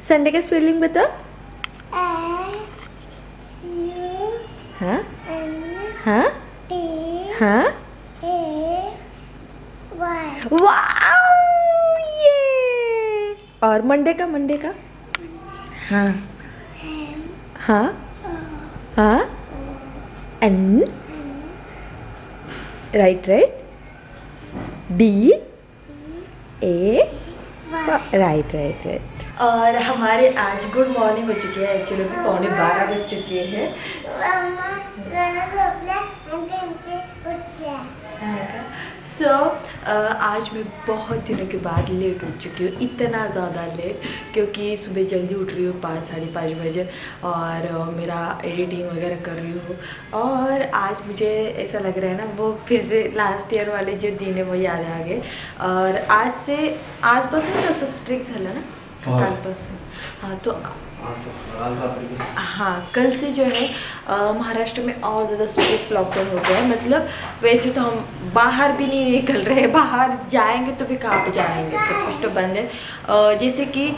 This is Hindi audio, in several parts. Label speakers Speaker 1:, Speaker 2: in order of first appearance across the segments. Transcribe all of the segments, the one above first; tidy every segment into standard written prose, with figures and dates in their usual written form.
Speaker 1: संडे का स्पेलिंग बता। हाँ हाँ हाँ। वाओ ये। और मंडे का हाँ हाँ हाँ N right D A right. और हमारे आज गुड मॉर्निंग हो चुकी है। एक्चुअली अभी 11:15 बज चुके हैं। सो आज मैं बहुत दिनों के बाद लेट उठ चुकी हूँ, इतना ज़्यादा लेट, क्योंकि सुबह जल्दी उठ रही हूँ 5 साढ़े 5 बजे और मेरा एडिटिंग वगैरह कर रही हूँ। और आज मुझे ऐसा लग रहा है ना, वो फिर से लास्ट ईयर वाले जो दिन है वो याद आ गए। और आजपासून जास्त स्ट्रिक्ट झालं ना, कालपासून। हाँ तो हाँ, कल से जो है महाराष्ट्र में और ज़्यादा स्ट्रिक्ट लॉकडाउन हो गया है। मतलब वैसे तो हम बाहर भी नहीं निकल रहे, बाहर जाएंगे तो भी कहाँ पे जाएंगे, सब कुछ तो बंद है। जैसे कि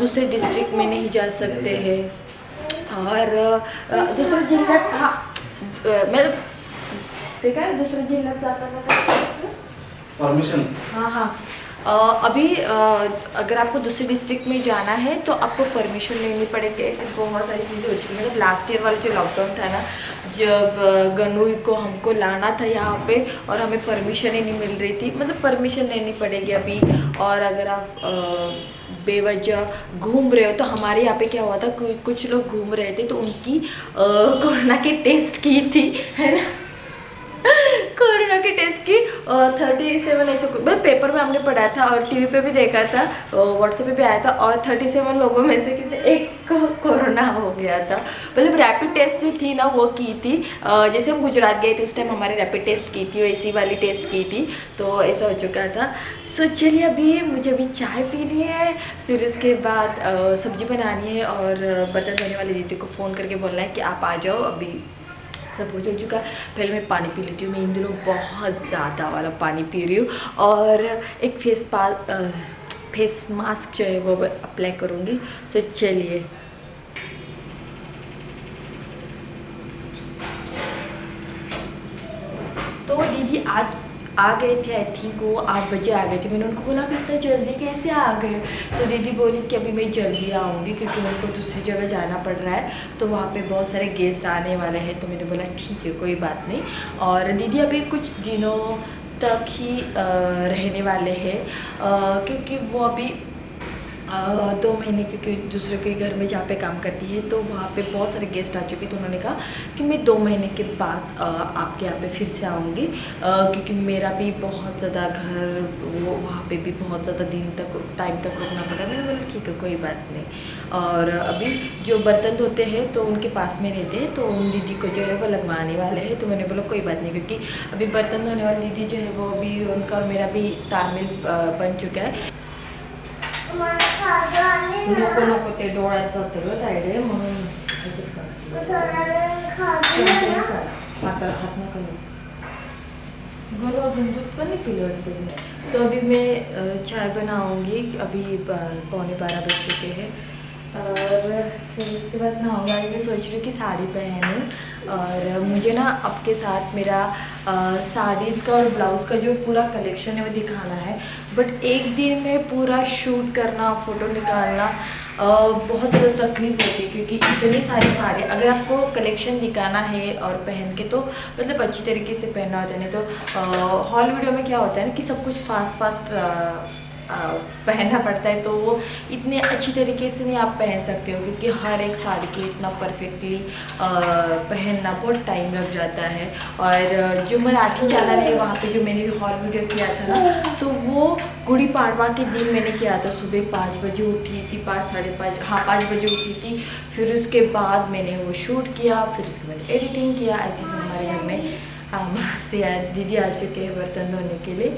Speaker 1: दूसरे डिस्ट्रिक्ट में नहीं जा सकते हैं और दूसरे जिल्ह्यात हाँ मतलब ठीक है, दूसरे जिल्ह्यात जाताना परमिशन हाँ अभी अगर आपको दूसरे डिस्ट्रिक्ट में जाना है तो आपको परमिशन लेनी पड़ेगी। ऐसे बहुत सारी चीज़ें हो चुकी हैं। मतलब लास्ट ईयर वाला जो लॉकडाउन था ना, जब गनू को हमको लाना था यहाँ पे और हमें परमिशन ही नहीं मिल रही थी, मतलब परमिशन लेनी पड़ेगी अभी। और अगर आप बेवजह घूम रहे हो तो हमारे यहाँ पे क्या हुआ था, कुछ लोग घूम रहे थे तो उनकी कोरोना के टेस्ट की थी, है ना, कोरोना के टेस्ट की 37 ऐसे मतलब पेपर में हमने पढ़ा था और टीवी पे भी देखा था, व्हाट्सएप पे भी आया था। और 37 लोगों में से किसी एक को कोरोना हो गया था। मतलब रैपिड टेस्ट जो थी ना वो की थी, जैसे हम गुजरात गए थे उस टाइम हमारे रैपिड टेस्ट की थी, वैसी वाली टेस्ट की थी, तो ऐसा हो चुका था। सो चलिए अभी मुझे अभी चाय पीनी है, फिर उसके बाद सब्जी बनानी है और बर्तन धोने वाली दीदी को फ़ोन करके बोलना है कि आप आ जाओ, अभी सब कुछ हो चुका। पहले मैं पानी पी लेती हूँ, मैं इन दिनों बहुत ज़्यादा वाला पानी पी रही हूँ। और एक फेस मास्क जो है वो अप्लाई करूँगी। सो चलिए तो दीदी आज आ गए थे, आई थिंक वो 8 बजे आ गए थे। मैंने उनको बोला आप इतना जल्दी कैसे आ गए, तो दीदी बोली कि अभी मैं जल्दी आऊँगी क्योंकि उनको दूसरी जगह जाना पड़ रहा है, तो वहाँ पे बहुत सारे गेस्ट आने वाले हैं। तो मैंने बोला ठीक है कोई बात नहीं। और दीदी अभी कुछ दिनों तक ही रहने वाले हैं, क्योंकि वो अभी 2 महीने, क्योंकि दूसरे के घर में जहाँ पे काम करती है तो वहाँ पे बहुत सारे गेस्ट आ चुके, तो उन्होंने कहा कि मैं 2 महीने के बाद आपके यहाँ पे फिर से आऊँगी, क्योंकि मेरा भी बहुत ज़्यादा घर वो वहाँ पे भी बहुत ज़्यादा टाइम तक रुकना पड़ा। मैंने बोला ठीक है कोई बात नहीं। और अभी जो बर्तन धोते हैं तो उनके पास में रहते हैं, तो उन दीदी को जो है वो लगवाने वाले हैं। तो मैंने बोला कोई बात नहीं, क्योंकि अभी बर्तन धोने वाली दीदी जो है वो भी, उनका और मेरा भी तालमेल बन चुका है। नको नको ते डोळ्यात जातं ग तायडे, म्हणून हात नका गलो, अजून दूध पण नहीं पिलं वाटतं। तो अभी मैं चाय बनाऊंगी, अभी 11:15 बज चुके हैं। और फिर उसके बाद नहाऊंगा। मैं सोच रही हूँ कि साड़ी पहनूँ, और मुझे ना आपके साथ मेरा साड़ीज़ का और ब्लाउज़ का जो पूरा कलेक्शन है वो दिखाना है। बट एक दिन में पूरा शूट करना, फ़ोटो निकालना बहुत ज़्यादा तकलीफ होती है, क्योंकि इतनी सारी साड़ी अगर आपको कलेक्शन दिखाना है और पहन के तो मतलब अच्छी तरीके से पहनना होता है। नहीं तो हॉल वीडियो में क्या होता है ना कि सब कुछ फास्ट पहनना पड़ता है, तो वो इतने अच्छी तरीके से नहीं आप पहन सकते हो, क्योंकि हर एक साड़ी को इतना परफेक्टली पहनना बहुत टाइम लग जाता है। और जो मराठी चैनल है वहाँ पे जो मैंने भी हॉल वीडियो किया था ना, तो वो गुड़ी पाड़वा के दिन मैंने किया था। सुबह 5 बजे उठी थी, 5 साढ़े 5 हाँ 5 बजे उठी थी। फिर उसके बाद मैंने वो शूट किया, फिर उसके बाद एडिटिंग किया। आई थिंक हमारे घर में से दीदी आ चुके हैं बर्तन धोने के लिए।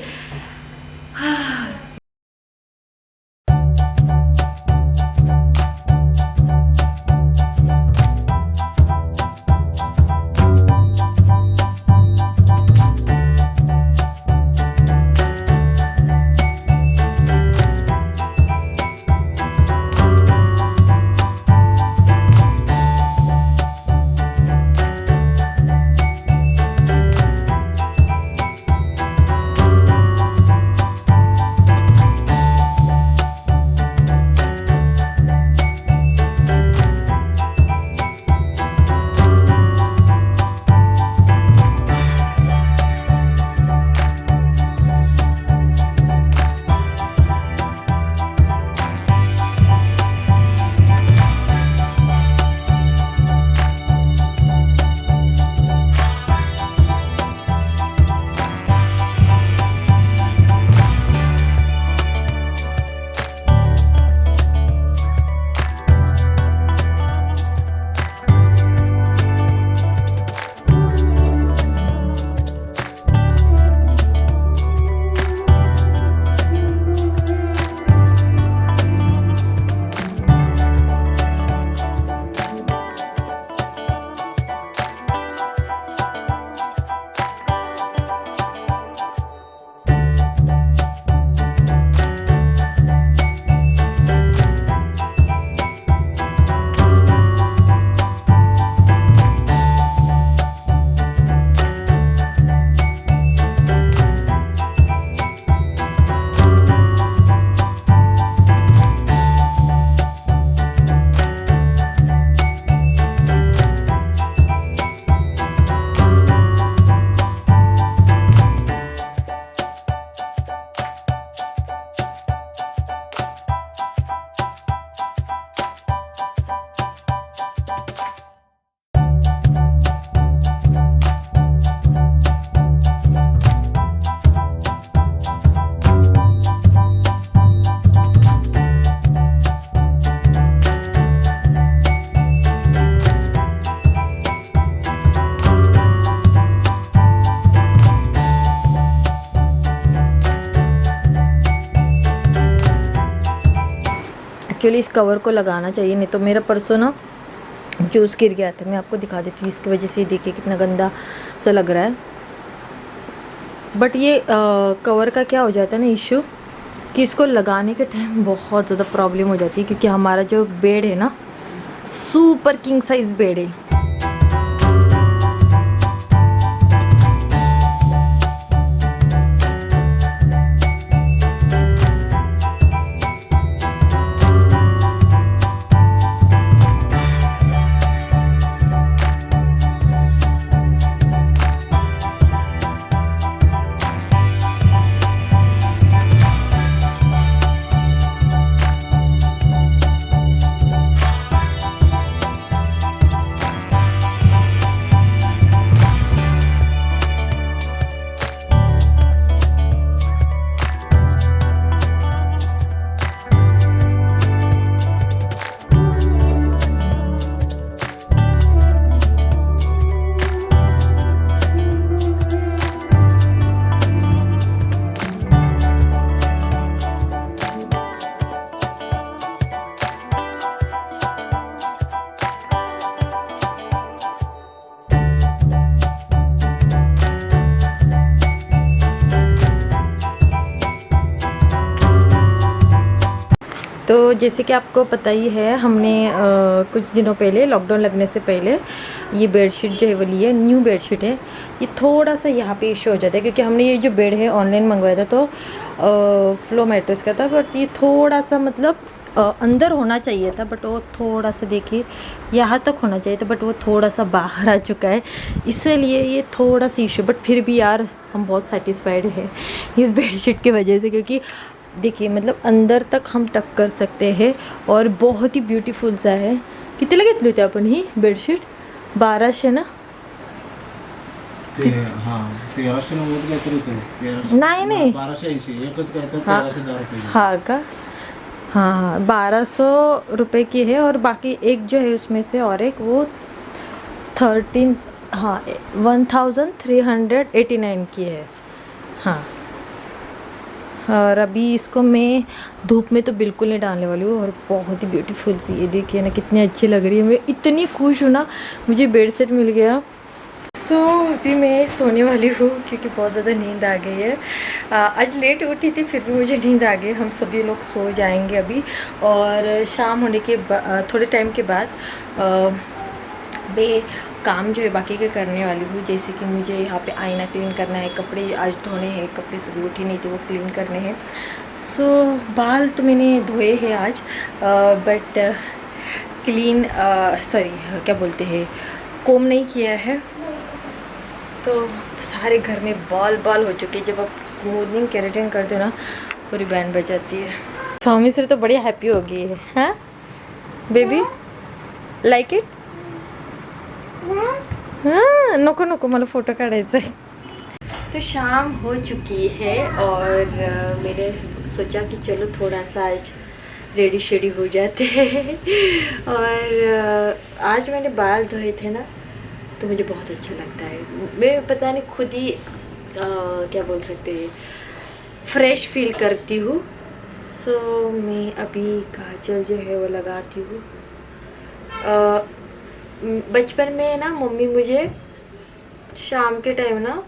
Speaker 1: एक्चुअली इस कवर को लगाना चाहिए, नहीं तो मेरा परसों ना जूस गिर गया था। मैं आपको दिखा देती हूँ, इसकी वजह से देखिए कितना गंदा सा लग रहा है। बट ये कवर का क्या हो जाता है ना इशू, कि इसको लगाने के टाइम बहुत ज़्यादा प्रॉब्लम हो जाती है, क्योंकि हमारा जो बेड है ना सुपर किंग साइज़ बेड है। तो जैसे कि आपको पता ही है, हमने कुछ दिनों पहले लॉकडाउन लगने से पहले ये बेडशीट जो है वो ली है, न्यू बेडशीट है। ये थोड़ा सा यहाँ पे इशू हो जाता है, क्योंकि हमने ये जो बेड है ऑनलाइन मंगवाया था, तो फ्लो मैट्रेस का था, बट ये थोड़ा सा मतलब अंदर होना चाहिए था, बट वो थोड़ा सा देखिए यहाँ तक होना चाहिए था, बट वो थोड़ा सा बाहर आ चुका है, इसीलिए ये थोड़ा सा इशू। बट फिर भी यार हम बहुत सेटिस्फाइड है इस बेडशीट की वजह से, क्योंकि देखिए मतलब अंदर तक हम टक कर सकते हैं और बहुत ही ब्यूटीफुल सा है। किती घेतली होती आपण ही बेडशीट? 1200 ना? नाही नाही,
Speaker 2: 1280 एकच काय तर
Speaker 1: हाँ
Speaker 2: 1310 रुपये।
Speaker 1: हाँ का, हाँ 1200 रुपये की है, और बाकी एक जो है उसमें से और एक वो 13 हाँ 1389 की है। हाँ, और अभी इसको मैं धूप में तो बिल्कुल नहीं डालने वाली हूँ, और बहुत ही ब्यूटीफुल सी ये देखिए ना कितनी अच्छी लग रही है। मैं इतनी खुश हूँ ना, मुझे बेड सेट मिल गया। अभी मैं सोने वाली हूँ, क्योंकि बहुत ज़्यादा नींद आ गई है। आज लेट उठी थी, फिर भी मुझे नींद आ गई। हम सभी लोग सो जाएंगे अभी, और शाम होने के थोड़े टाइम के बाद मैं काम जो है बाकी के करने वाली हूँ। जैसे कि मुझे यहाँ पे आईना क्लीन करना है, कपड़े आज धोने हैं, कपड़े सुबह उठी नहीं थे वो क्लीन करने हैं। बाल तो मैंने धोए हैं आज, बट क्लीन सॉरी क्या बोलते हैं, कोम नहीं किया है। तो सारे घर में बाल बाल हो चुके हैं। जब आप स्मूथनिंग केराटिन करते हो ना, पूरी बैंड बज जाती है। स्वामी सर तो बड़ी हैप्पी हो गई है। हाँ बेबी, लाइक इट? हाँ, नको नको मला फ़ोटो काढायचा है। तो शाम हो चुकी है, और मैंने सोचा कि चलो थोड़ा सा आज रेडी शेडी हो जाते हैं। और आज मैंने बाल धोए थे ना, तो मुझे बहुत अच्छा लगता है। मैं पता नहीं खुद ही क्या बोल सकते हैं, फ्रेश फील करती हूँ। मैं अभी काजल जो है वो लगाती हूँ। बचपन में ना मम्मी मुझे शाम के टाइम ना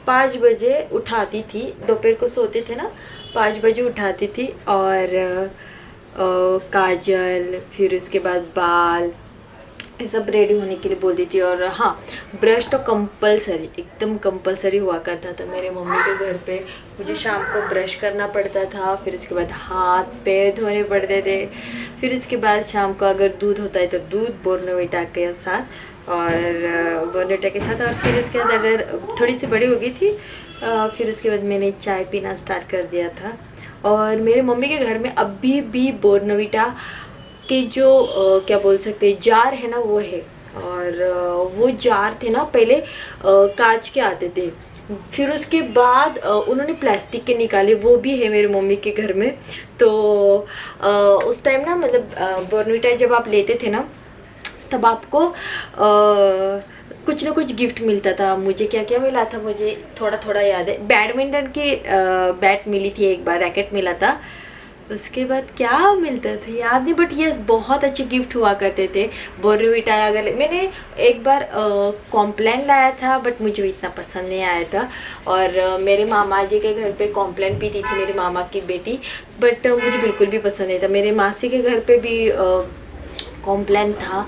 Speaker 1: 5 बजे उठाती थी, दोपहर को सोते थे ना, 5 बजे उठाती थी, और काजल, फिर उसके बाद बाल, ये सब रेडी होने के लिए बोलती थी। और हाँ, ब्रश तो कंपलसरी, एकदम कंपलसरी हुआ करता था मेरे मम्मी के घर पे। मुझे शाम को ब्रश करना पड़ता था, फिर उसके बाद हाथ पैर धोने पड़ते थे, फिर उसके बाद शाम को अगर दूध होता है तो दूध बोर्नवीटा के साथ, और बोर्नवीटा के साथ। और फिर इसके बाद अगर थोड़ी सी बड़ी हो गई थी, फिर उसके बाद मैंने चाय पीना स्टार्ट कर दिया था। और मेरे मम्मी के घर में अभी भी बोर्नवीटा के जो क्या बोल सकते हैं जार है ना, वो है। और वो जार थे ना पहले कांच के आते थे, फिर उसके बाद उन्होंने प्लास्टिक के निकाले, वो भी है मेरे मम्मी के घर में। तो उस टाइम ना मतलब बोर्नवीटा जब आप लेते थे ना, तब आपको कुछ ना कुछ गिफ्ट मिलता था। मुझे क्या क्या मिला था मुझे थोड़ा थोड़ा याद है। बैडमिंटन की बैट मिली थी एक बार, रैकेट मिला था, उसके बाद क्या मिलता था याद नहीं, बट यस बहुत अच्छे गिफ्ट हुआ करते थे। बोर्नवीटा अगर मैंने एक बार कॉम्प्लान लाया था, बट मुझे इतना पसंद नहीं आया था। और मेरे मामा जी के घर पे कॉम्प्लान पी थी मेरे मामा की बेटी, बट मुझे बिल्कुल भी पसंद नहीं था। मेरे मासी के घर पे भी कॉम्प्लान था।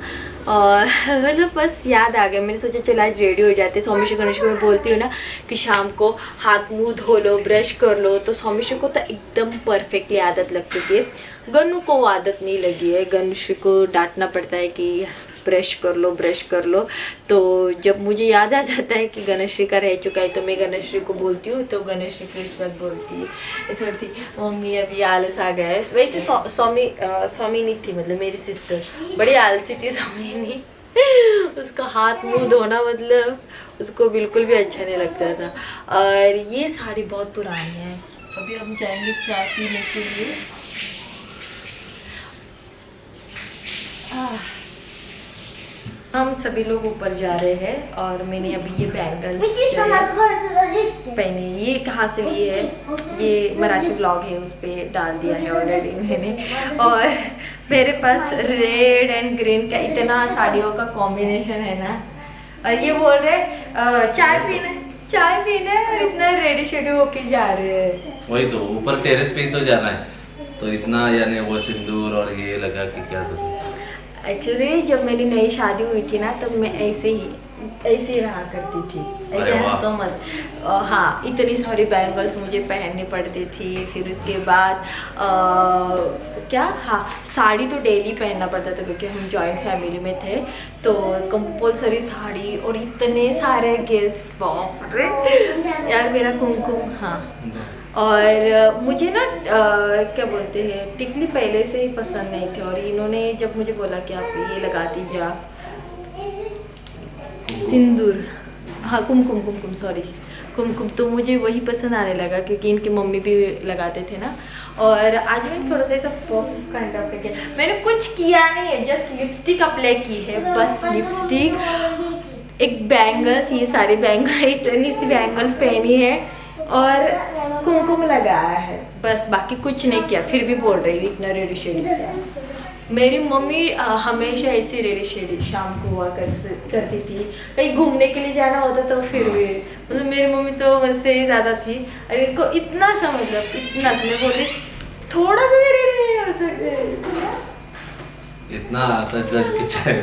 Speaker 1: और मतलब बस याद आ गया, मैंने सोचा चलो आज रेडी हो जाते। सौमिशु गणेश को मैं बोलती हूँ ना कि शाम को हाथ मुंह धो लो, ब्रश कर लो, तो सौमिशु को तो एकदम परफेक्टली आदत लग चुकी है। गन्नू को वो आदत नहीं लगी है, गन्नू को डांटना पड़ता है कि ब्रश कर लो ब्रश कर लो। तो जब मुझे याद आ जाता है कि गणेश्री का रह चुका है तो मैं गणेश्री को बोलती हूँ, तो गणेश्री फिर इस बात बोलती है, ऐसे बोलती मम्मी अभी आलस आ गया है। वैसे स्वामी थी, मतलब मेरी सिस्टर बड़ी आलसी थी स्वामी। उसका हाथ मुंह धोना मतलब उसको बिल्कुल भी अच्छा नहीं लगता था। और ये साड़ी बहुत पुरानी है। अभी हम जाएंगे चाय पीने के लिए। हम सभी लोग ऊपर जा रहे हैं और मैंने अभी ये बैंगल्स पहने। ये कहाँ से लिए है, ये मराठी ब्लॉग है उस पर डाल दिया है ऑलरेडी मैंने। और मेरे पास रेड एंड ग्रीन का इतना साड़ियों का कॉम्बिनेशन है ना। और ये बोल रहे चाय पीने और इतना रेडी शेडी होके जा रहे हैं।
Speaker 2: वही तो ऊपर टेरेस पे ही तो जाना है, तो इतना यानी वो सिंदूर और ये लगा कि क्या जरूरत।
Speaker 1: एक्चुअली जब मेरी नई शादी हुई थी ना, तब मैं ऐसे ही रहा करती थी, ऐसे हंसो मत। हाँ, इतनी सारी बैंगल्स मुझे पहननी पड़ती थी। फिर उसके बाद साड़ी तो डेली पहनना पड़ता था क्योंकि हम जॉइंट फैमिली में थे, तो कंपलसरी साड़ी। और इतने सारे गेस्ट, बाप रे यार मेरा कुमकुम। हाँ, और मुझे ना क्या बोलते हैं, टिकली पहले से ही पसंद नहीं थे। और इन्होंने जब मुझे बोला कि आप ये लगाती जा सिंदूर, हाँ कुमकुम सॉरी कुमकुम, तो मुझे वही पसंद आने लगा क्योंकि इनकी मम्मी भी लगाते थे ना। और आज मैंने थोड़ा सा ऐसा पफ काइंड ऑफ किया, मैंने कुछ किया नहीं है, जस्ट लिपस्टिक अप्लाई की है बस। लिपस्टिक, एक बैंगल्स, ये सारे बैंगल, इतनी सी बैंगल्स पहनी है और कुमकुम लगाया है बस, बाकी कुछ नहीं किया। फिर भी बोल रही है इतना रेडी शेडी किया। मेरी मम्मी हमेशा ऐसी रेडी शेडी शाम को हुआ करती थी। कहीं घूमने के लिए जाना होता तो फिर भी मतलब मेरी मम्मी तो मुझसे ही ज़्यादा थी। और इनको इतना सा, मतलब इतना सा, मैं बोल रही थोड़ा सा भी रेडी नहीं हो सकते।
Speaker 2: इतना सच के चाहे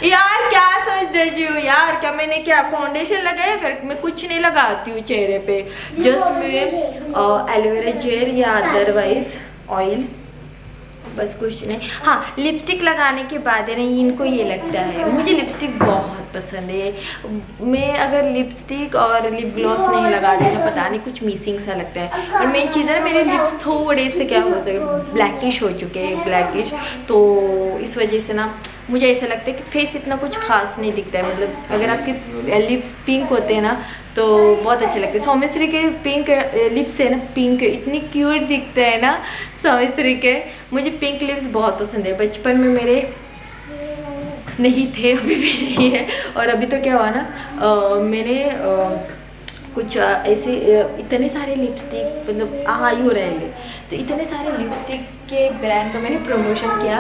Speaker 1: यार क्या सोच दीजिए हो यार, क्या मैंने क्या फाउंडेशन लगाया, फिर मैं कुछ नहीं लगाती हूँ चेहरे पे। जस्ट मैं एलोवेरा जेल या अदरवाइज ऑयल, बस कुछ नहीं। हाँ, लिपस्टिक लगाने के बाद है ना, इनको ये लगता है, मुझे लिपस्टिक बहुत पसंद है। मैं अगर लिपस्टिक और लिप ग्लॉस नहीं लगाती ना, पता नहीं कुछ मिसिंग सा लगता है। और मेन चीज़ है ना, मेरे लिप्स थोड़े से क्या हो सके ब्लैकिश हो चुके हैं, ब्लैकिश, तो इस वजह से ना मुझे ऐसा लगता है कि फेस इतना कुछ खास नहीं दिखता है। मतलब अगर आपके लिप्स पिंक होते हैं ना तो बहुत अच्छे लगते हैं। सौमिश्री के पिंक लिप्स है ना, पिंक इतनी क्यूट दिखते हैं ना सौमिश्री के। मुझे पिंक लिप्स बहुत पसंद है, बचपन में मेरे नहीं थे, अभी भी नहीं है। और अभी तो क्या हुआ ना, मैंने कुछ ऐसे इतने सारे लिपस्टिक, मतलब ही हो रहे हैं, तो इतने सारे लिपस्टिक के ब्रांड का मैंने प्रमोशन किया।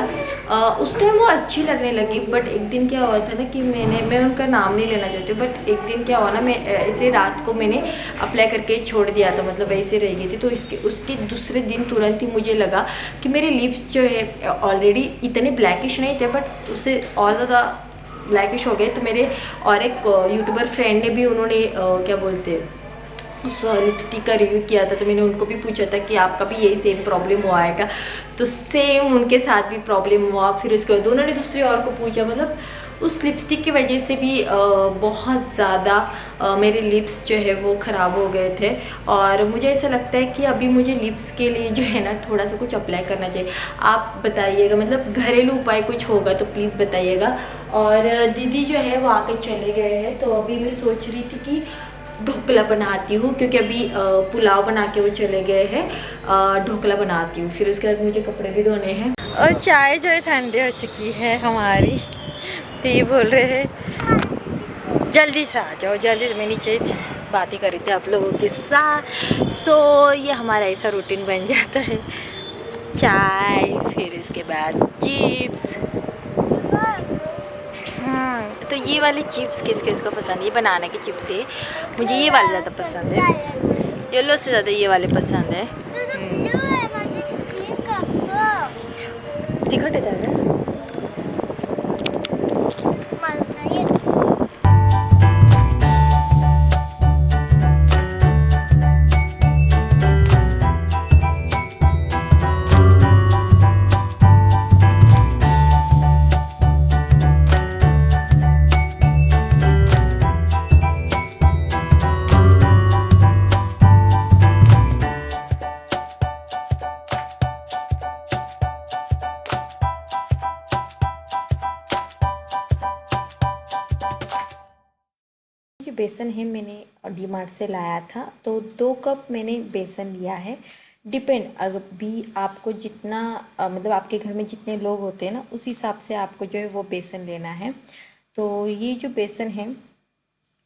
Speaker 1: उस टाइम वो अच्छी लगने लगी, बट एक दिन क्या हुआ था ना कि मैं उनका नाम नहीं लेना चाहती, बट एक दिन क्या हुआ ना, मैं ऐसे रात को मैंने अप्लाई करके छोड़ दिया था, मतलब ऐसे रह गई थी। तो उसके दूसरे दिन तुरंत ही मुझे लगा कि मेरे लिप्स जो है ऑलरेडी इतने ब्लैकिश नहीं थे, बट उससे और ज़्यादा ब्लैकिश हो गए। तो मेरे और एक यूट्यूबर फ्रेंड ने भी, उन्होंने क्या बोलते हैं, उस लिपस्टिक का रिव्यू किया था, तो मैंने उनको भी पूछा था कि आपका भी यही सेम प्रॉब्लम हुआ है क्या, तो सेम उनके साथ भी प्रॉब्लम हुआ। फिर उसके बाद उन्होंने दूसरी और को पूछा, मतलब उस लिपस्टिक की वजह से भी बहुत ज़्यादा मेरे लिप्स जो है वो ख़राब हो गए थे। और मुझे ऐसा लगता है कि अभी मुझे लिप्स के लिए जो है ना थोड़ा सा कुछ अप्लाई करना चाहिए। आप बताइएगा, मतलब घरेलू उपाय कुछ होगा तो प्लीज़ बताइएगा। और दीदी जो है वो आके चले गए हैं, तो अभी मैं सोच रही थी कि ढोकला बनाती हूँ, क्योंकि अभी पुलाव बना के वो चले गए हैं। ढोकला बनाती हूँ, फिर उसके बाद मुझे कपड़े भी धोने हैं। और चाय जो है ठंडी हो चुकी है हमारी, तो ये बोल रहे हैं जल्दी से आ जाओ, जल्दी से। मैं नीचे बात ही कर रही थी आप लोगों के साथ। सो ये हमारा ऐसा रूटीन बन जाता है। चाय, फिर इसके बाद चिप्स। तो ये वाले चिप्स किस किस को पसंद है? ये बनाना के चिप्स है, मुझे ये वाले ज़्यादा पसंद है, येलो से ज़्यादा ये वाले पसंद है। तिखट है दादा। जो बेसन है मैंने डीमार्ट से लाया था, तो 2 कप मैंने बेसन लिया है। डिपेंड, अगर भी आपको जितना मतलब आपके घर में जितने लोग होते हैं ना, उस हिसाब से आपको जो है वो बेसन लेना है। तो ये जो बेसन है,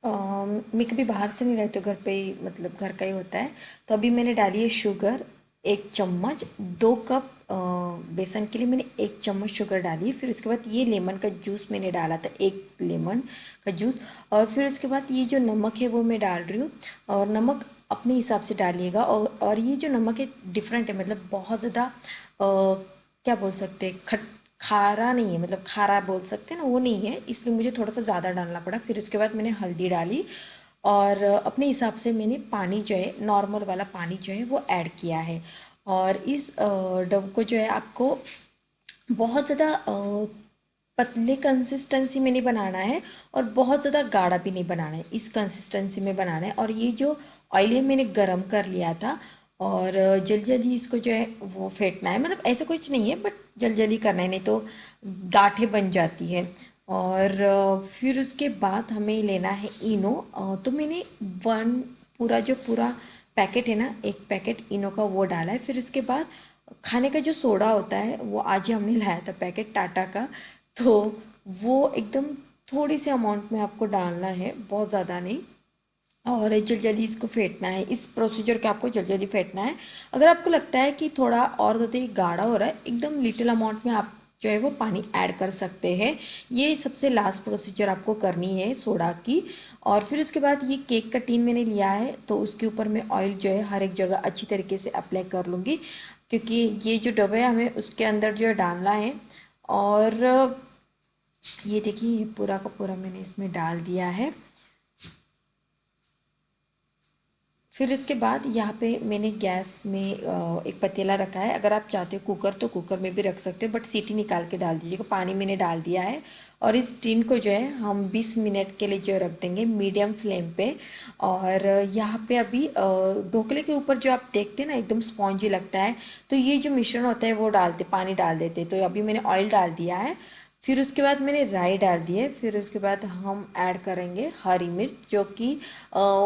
Speaker 1: मैं कभी बाहर से नहीं लाती हूँ, घर पे ही मतलब घर का ही होता है। तो अभी मैंने डाली है शुगर 1 चम्मच। 2 कप बेसन के लिए मैंने 1 चम्मच शुगर डाली है। फिर उसके बाद ये लेमन का जूस मैंने डाला था, 1 लेमन का जूस। और फिर उसके बाद ये जो नमक है वो मैं डाल रही हूँ, और नमक अपने हिसाब से डालिएगा। और ये जो नमक है डिफरेंट है, मतलब बहुत ज़्यादा क्या बोल सकते हैं, खारा नहीं है, मतलब खारा बोल सकते हैं ना, वो नहीं है, इसलिए मुझे थोड़ा सा ज़्यादा डालना पड़ा। फिर उसके बाद मैंने हल्दी डाली, और अपने हिसाब से मैंने पानी जो है, नॉर्मल वाला पानी जो है वो ऐड किया है। और इस डव को जो है आपको बहुत ज़्यादा पतले कंसिस्टेंसी में नहीं बनाना है, और बहुत ज़्यादा गाढ़ा भी नहीं बनाना है, इस कंसिस्टेंसी में बनाना है। और ये जो ऑयल है मैंने गरम कर लिया था, और जल्दी जल्दी इसको जो है वो फेंटना है, मतलब ऐसा कुछ नहीं है, बट जल्दी जल्दी करना है, नहीं तो गांठें बन जाती है। और फिर उसके बाद हमें लेना है इनो। तो मैंने पूरा पैकेट है ना, 1 पैकेट इनो का वो डाला है। फिर उसके बाद खाने का जो सोडा होता है वो आज ही हमने लाया था पैकेट टाटा का, तो वो एकदम थोड़ी सी अमाउंट में आपको डालना है, बहुत ज़्यादा नहीं। और जल्दी जल्दी इसको फेंटना है, इस प्रोसीजर का आपको जल्दी जल्दी फेंटना है। अगर आपको लगता है कि थोड़ा और ज़्यादा ही गाढ़ा हो रहा है, एकदम लिटिल अमाउंट में आप जो है वो पानी ऐड कर सकते हैं। ये सबसे लास्ट प्रोसीजर आपको करनी है सोडा की। और फिर उसके बाद ये केक का टीन मैंने लिया है, तो उसके ऊपर मैं ऑयल जो है हर एक जगह अच्छी तरीके से अप्लाई कर लूँगी, क्योंकि ये जो डब्बा है हमें उसके अंदर जो है डालना है। और ये देखिए, ये पूरा का पूरा मैंने इसमें डाल दिया है। फिर उसके बाद यहाँ पे मैंने गैस में एक पतीला रखा है। अगर आप चाहते हो कुकर तो कुकर में भी रख सकते हो, बट सीटी निकाल के डाल दीजिएगा। पानी मैंने डाल दिया है, और इस टीन को जो है हम 20 मिनट के लिए जो रख देंगे मीडियम फ्लेम पे। और यहाँ पे अभी ढोकले के ऊपर जो आप देखते हैं ना, एकदम स्पॉन्जी लगता है, तो ये जो मिश्रण होता है वो पानी डाल देते। तो अभी मैंने ऑयल डाल दिया है। फिर उसके बाद मैंने राई डाल दी है। फिर उसके बाद हम ऐड करेंगे हरी मिर्च, जो कि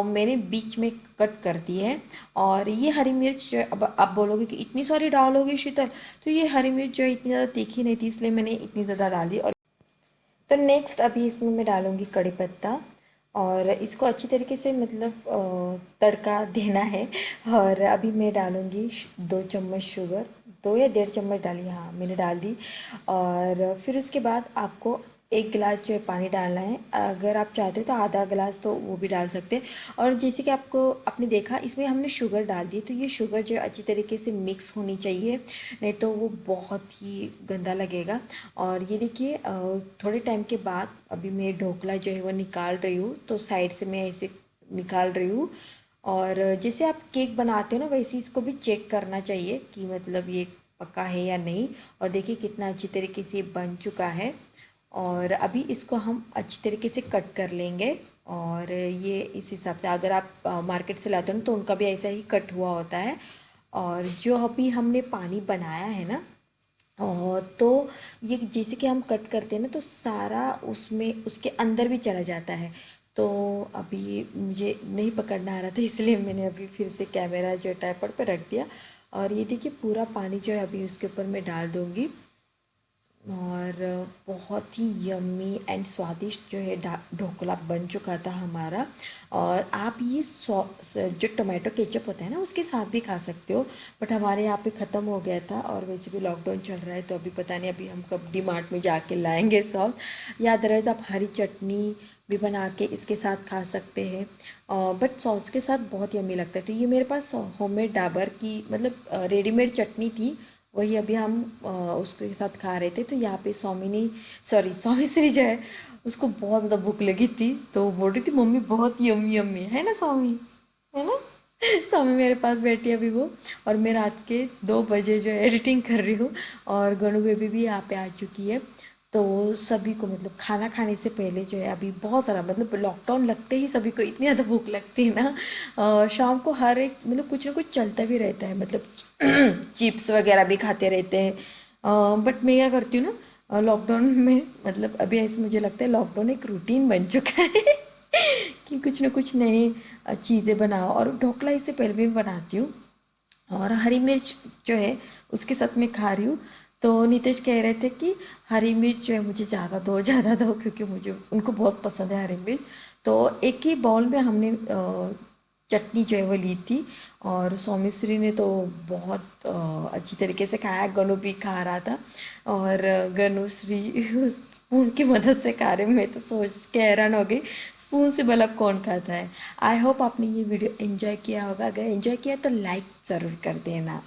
Speaker 1: मैंने बीच में कट कर दी है। और ये हरी मिर्च जो है, अब आप बोलोगे कि इतनी सारी डालोगे शीतल, तो ये हरी मिर्च जो है इतनी ज़्यादा तीखी नहीं थी, इसलिए मैंने इतनी ज़्यादा डाली। और तो नेक्स्ट अभी इसमें मैं डालूँगी कड़ी पत्ता, और इसको अच्छी तरीके से मतलब तड़का देना है। और अभी मैं डालूँगी 2 चम्मच शुगर, 2 या 1.5 चम्मच डाली, हाँ मैंने डाल दी। और फिर उसके बाद आपको 1 गिलास जो है पानी डालना है। अगर आप चाहते हो तो आधा गिलास तो वो भी डाल सकते हैं। और जैसे कि आपने देखा, इसमें हमने शुगर डाल दी, तो ये शुगर जो है अच्छी तरीके से मिक्स होनी चाहिए, नहीं तो वो बहुत ही गंदा लगेगा। और ये देखिए, थोड़े टाइम के बाद अभी मैं ढोकला जो है वो निकाल रही हूँ, तो साइड से मैं ऐसे निकाल रही हूँ। और जैसे आप केक बनाते हो ना, वैसे ही इसको भी चेक करना चाहिए कि मतलब ये पका है या नहीं। और देखिए कितना अच्छी तरीके से ये बन चुका है। और अभी इसको हम अच्छी तरीके से कट कर लेंगे। और ये इस हिसाब से, अगर आप मार्केट से लाते हो ना, तो उनका भी ऐसा ही कट हुआ होता है। और जो अभी हमने पानी बनाया है ना, तो ये जैसे कि हम कट करते हैं ना, तो सारा उसमें उसके अंदर भी चला जाता है। तो अभी मुझे नहीं पकड़ना आ रहा था, इसलिए मैंने अभी फिर से कैमरा जो ट्राइपॉड पे रख दिया। और ये देखिए पूरा पानी जो है अभी उसके ऊपर मैं डाल दूँगी। और बहुत ही यम्मी एंड स्वादिष्ट जो है ढोकला बन चुका था हमारा। और आप ये जो टोमेटो केचप होता है ना उसके साथ भी खा सकते हो, बट हमारे यहाँ पे ख़त्म हो गया था और वैसे भी लॉकडाउन चल रहा है तो अभी पता नहीं अभी हम कब डी मार्ट में जाके लाएंगे सॉस, या अदरवाइज़ आप हरी चटनी भी बना के इसके साथ खा सकते हैं। बट सॉस के साथ बहुत यम्मी लगता है। तो ये मेरे पास होममेड डाबर की मतलब रेडीमेड चटनी थी, वही अभी हम उसके साथ खा रहे थे। तो यहाँ पे स्वामी श्री जो है उसको बहुत ज़्यादा भूख लगी थी तो वो बोल रही थी मम्मी बहुत यम्मी यम्मी है ना स्वामी, है ना। स्वामी मेरे पास बैठी है अभी वो, और मैं रात के 2 बजे जो है एडिटिंग कर रही हूँ। और गणु बेबी भी यहाँ पे आ चुकी है। तो सभी को मतलब खाना खाने से पहले जो है अभी बहुत सारा मतलब लॉकडाउन लगते ही सभी को इतनी ज़्यादा भूख लगती है ना, शाम को हर एक मतलब कुछ ना कुछ चलता भी रहता है, मतलब चिप्स वगैरह भी खाते रहते हैं। बट मैं क्या करती हूँ ना लॉकडाउन में, मतलब अभी ऐसे मुझे लगता है लॉकडाउन एक रूटीन बन चुका है कि कुछ ना कुछ नए चीज़ें बनाओ। और ढोकला इससे पहले भी बनाती हूँ, और हरी मिर्च जो है उसके साथ मैं खा रही हूँ। तो नितेश कह रहे थे कि हरी मिर्च जो है मुझे ज़्यादा दो क्योंकि मुझे उनको बहुत पसंद है हरी मिर्च। तो एक ही बाउल में हमने चटनी जो है वो ली थी, और सौमिश्री ने तो बहुत अच्छी तरीके से खाया, गनु भी खा रहा था। और गनुश्री स्पून की मदद से खा रहे, मैं तो सोच के हैरान हो गई स्पून से भला कौन खाता है। आई होप आपने ये वीडियो एंजॉय किया होगा, अगर एंजॉय किया तो लाइक ज़रूर कर देना।